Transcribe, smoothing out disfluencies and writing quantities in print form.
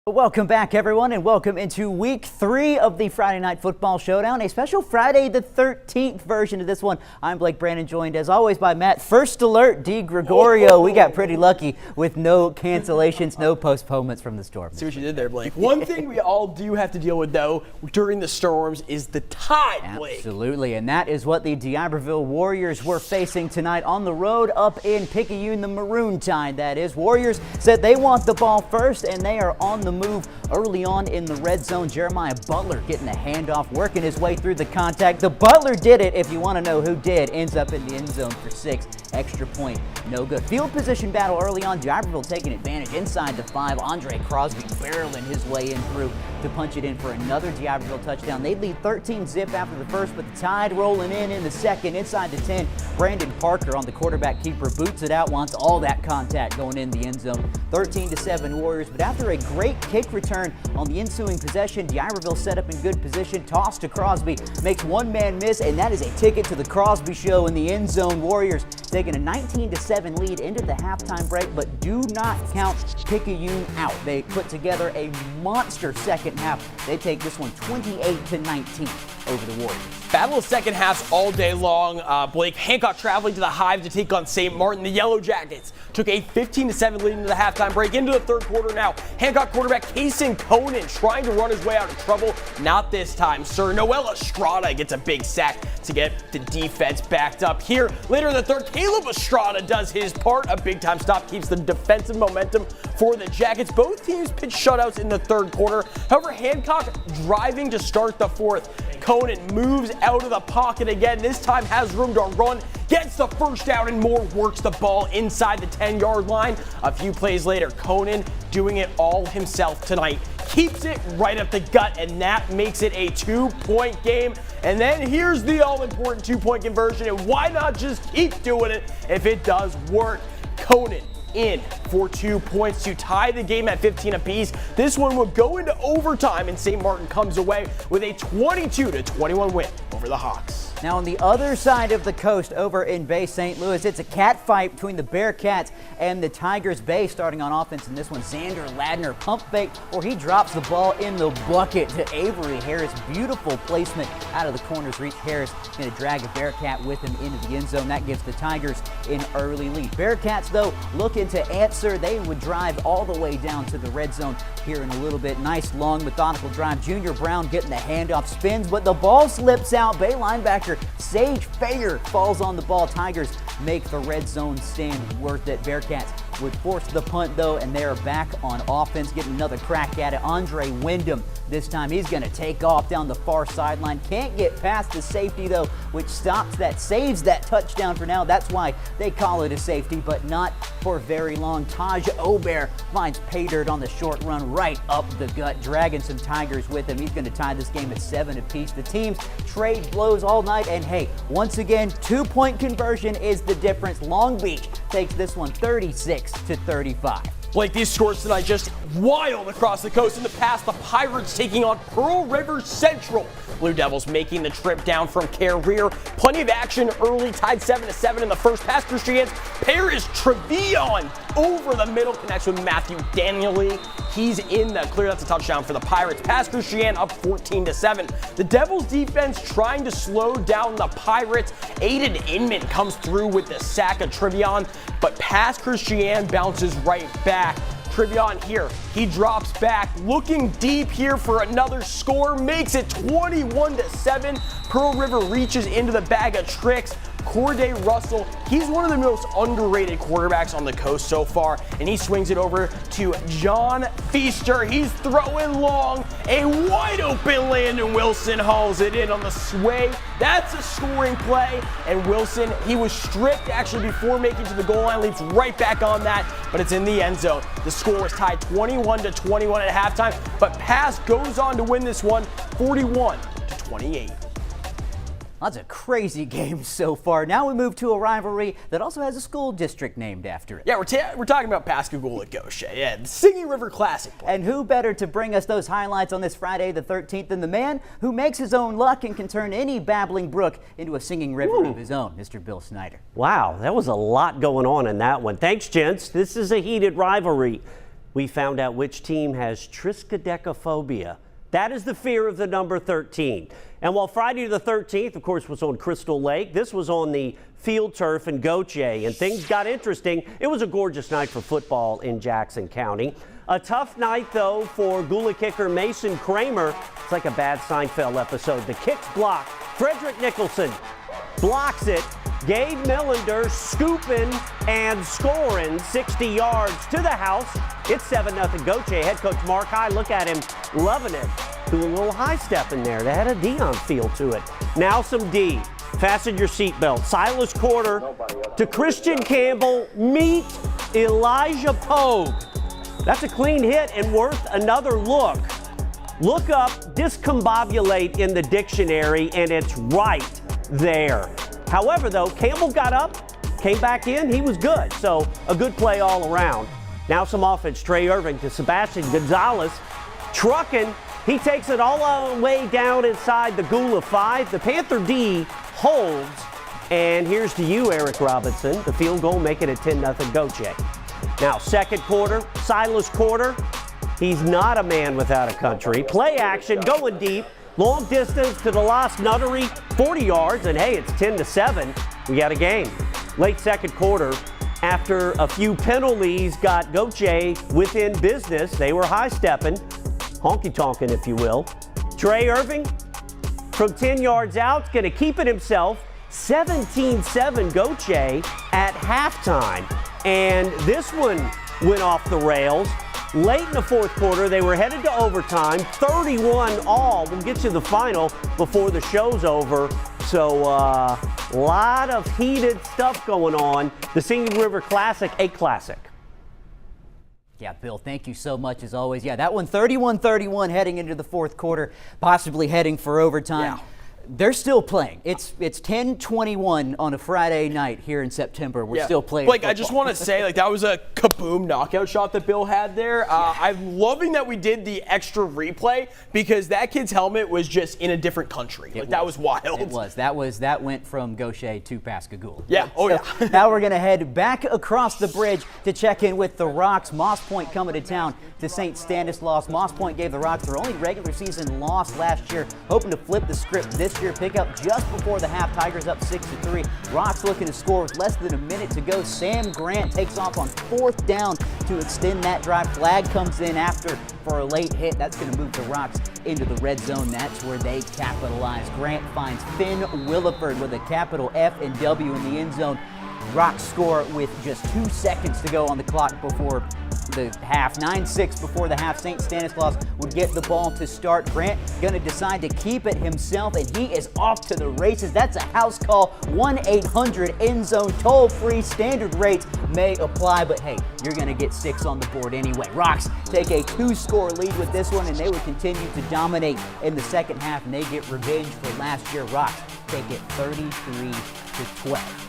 Welcome back, everyone, and welcome into week 3 of the Friday Night Football Showdown, a special Friday the 13th version of this one. I'm Blake Brandon, joined as always by Matt First Alert D. Gregorio. We got pretty lucky with no cancellations, no postponements from the storm. See what you did there, Blake. One thing we all do have to deal with, though, during the storms is the tide, Blake. Absolutely, and that is what the D'Iberville Warriors were facing tonight on the road up in Picayune, the Maroon Tide, that is. Warriors said they want the ball first, and they are on the move early on in the red zone. Jeremiah Butler getting a handoff, working his way through the contact. The Butler did it, if you want to know who did. Ends up in the end zone for 6. Extra point, no good. Field position battle early on. D'Iberville taking advantage inside the 5. Andre Crosby barreling his way in through to punch it in for another D'Iberville touchdown. They lead 13-zip after the first, but the Tide rolling in the second. Inside the 10, Brandon Parker on the quarterback keeper boots it out, wants all that contact going in the end zone. 13-7 Warriors, but after a great kick return on the ensuing possession, D'Iberville set up in good position, toss to Crosby, makes one man miss, and that is a ticket to the Crosby show in the end zone. Warriors taking a 19-7 lead into the halftime break, but do not count Picayune out. They put together a monster second half. They take this one 28-19 over the Warriors. Battle of second halves all day long. Blake, Hancock traveling to the Hive to take on St. Martin. The Yellow Jackets took a 15-7 lead into the halftime break. Into the third quarter now. Hancock quarterback Kason Conan trying to run his way out of trouble. Not this time, sir. Noel Estrada gets a big sack to get the defense backed up here. Later in the third, Caleb Estrada does his part. A big-time stop keeps the defensive momentum for the Jackets. Both teams pitch shutouts in the third quarter. However, Hancock driving to start the fourth. Conan moves out of the pocket again. This time has room to run. Gets the first down and more, works the ball inside the 10-yard line. A few plays later, Conan doing it all himself tonight. Keeps it right up the gut, and that makes it a 2-point game. And then here's the all-important 2-point conversion, and why not just keep doing it if it does work? Conan in for 2 points to tie the game at 15 apiece. This one will go into overtime, and St. Martin comes away with a 22-21 win over the Hawks. Now on the other side of the coast over in Bay St. Louis, it's a cat fight between the Bearcats and the Tigers. Bay starting on offense in this one. Xander Ladner pump fake, or he drops the ball in the bucket to Avery Harris. Beautiful placement out of the corners. Reach Harris going to drag a Bearcat with him into the end zone. That gives the Tigers an early lead. Bearcats, though, looking to answer. They would drive all the way down to the red zone here in a little bit. Nice, long, methodical drive. Junior Brown getting the handoff, spins, but the ball slips out. Bay linebacker Sage Fayer falls on the ball. Tigers make the red zone stand worth it. Bearcats would force the punt, though, and they are back on offense, getting another crack at it. Andre Wyndham, this time he's going to take off down the far sideline. Can't get past the safety, though, which saves that touchdown for now. That's why they call it a safety, but not for very long. Taj Obear finds pay dirt on the short run right up the gut, dragging some Tigers with him. He's going to tie this game at 7 apiece. The teams trade blows all night, and hey, once again, 2-point conversion is the difference. Long Beach takes this one 36-35. Blake, these scores tonight just wild across the coast. In the past, the Pirates taking on Pearl River Central. Blue Devils making the trip down from Carrier. Plenty of action early, tied 7-7 in the first. Pass Christian's pair is Trevion over the middle, connects with Matthew Daniely. He's in the clear. That's a touchdown for the Pirates. Pass Christian up 14-7. The Devils defense trying to slow down the Pirates. Aiden Inman comes through with the sack of Trevion, but Pass Christian bounces right back. Trevion here, he drops back, looking deep here for another score, makes it 21-7. Pearl River reaches into the bag of tricks. Corday Russell, he's one of the most underrated quarterbacks on the coast so far, and he swings it over to John Feaster. He's throwing long, a wide open Landon Wilson hauls it in on the sway. That's a scoring play, and Wilson, he was stripped actually before making to the goal line, leaps right back on that, but it's in the end zone. The score was tied 21-21 at halftime, but Pass goes on to win this one 41-28. That's a crazy game so far. Now we move to a rivalry that also has a school district named after it. Yeah, we're talking about Pascagoula Gautier. Yeah, the Singing River Classic. And who better to bring us those highlights on this Friday the 13th than the man who makes his own luck and can turn any babbling brook into a singing river of his own, Mr. Bill Snyder. Wow, that was a lot going on in that one. Thanks, gents. This is a heated rivalry. we found out which team has triskaidekaphobia. That is the fear of the number 13. And while Friday the 13th, of course, was on Crystal Lake, this was on the field turf in Gautier, and things got interesting. It was a gorgeous night for football in Jackson County. A tough night, though, for Gula kicker Mason Kramer. It's like a bad Seinfeld episode. The kick's blocked. Frederick Nicholson blocks it. Gabe Millender scooping and scoring 60 yards to the house. It's 7-0 Gautier. Head coach Mark High, look at him, loving it. Doing a little high step in there. They had a Dion feel to it. Now some D. Fasten your seatbelt. Silas Quarter to Christian Campbell. Meet Elijah Pogue. That's a clean hit and worth another look. Look up discombobulate in the dictionary, and it's right there. However, though, Campbell got up, came back in, he was good. So a good play all around. Now some offense. Trey Irving to Sebastian Gonzalez. Trucking. He takes it all the way down inside the Gula 5. The Panther D holds. And here's to you, Eric Robinson. The field goal, making it 10-0 Gautier. Now, second quarter, Silas Quarter. He's not a man without a country. Play action, going deep. Long distance to the Lost Nuttery, 40 yards, and hey, it's 10-7. We got a game. Late second quarter, after a few penalties got Gautier within business. They were high-stepping, honky-tonking, if you will. Trey Irving from 10 yards out, going to keep it himself. 17-7 Gautier at halftime. And this one went off the rails. Late in the fourth quarter, they were headed to overtime, 31 all. We'll get you the final before the show's over. So a lot of heated stuff going on. The Singing River Classic, a classic. Yeah, Bill, thank you so much as always. Yeah, that one 31-31 heading into the fourth quarter, possibly heading for overtime. Yeah. They're still playing. It's 10:21 on a Friday night here in September. We're still playing. Blake, football. I just want to say, that was a kaboom knockout shot that Bill had there. I'm loving that we did the extra replay because that kid's helmet was just in a different country. That was wild. It was. That went from Gautier to Pascagoula. Yeah. Oh, yeah. Now we're going to head back across the bridge to check in with the Rocks. Moss Point coming to town to St. Stanislaus. Moss Point gave the Rocks their only regular season loss last year, hoping to flip the script this year. Pick up just before the half. Tigers up 6-3. Rocks looking to score with less than a minute to go. Sam Grant takes off on fourth down to extend that drive. Flag comes in after for a late hit. That's going to move the Rocks into the red zone. That's where they capitalize. Grant finds Finn Williford with a capital F and W in the end zone. Rocks score with just 2 seconds to go on the clock before the half. 9-6 before the half. St. Stanislaus would get the ball to start. Grant going to decide to keep it himself, and he is off to the races. That's a house call. 1-800 end zone toll-free. Standard rates may apply, but hey, you're going to get 6 on the board anyway. Rocks take a 2-score lead with this one, and they would continue to dominate in the second half, and they get revenge for last year. Rocks take it 33-12.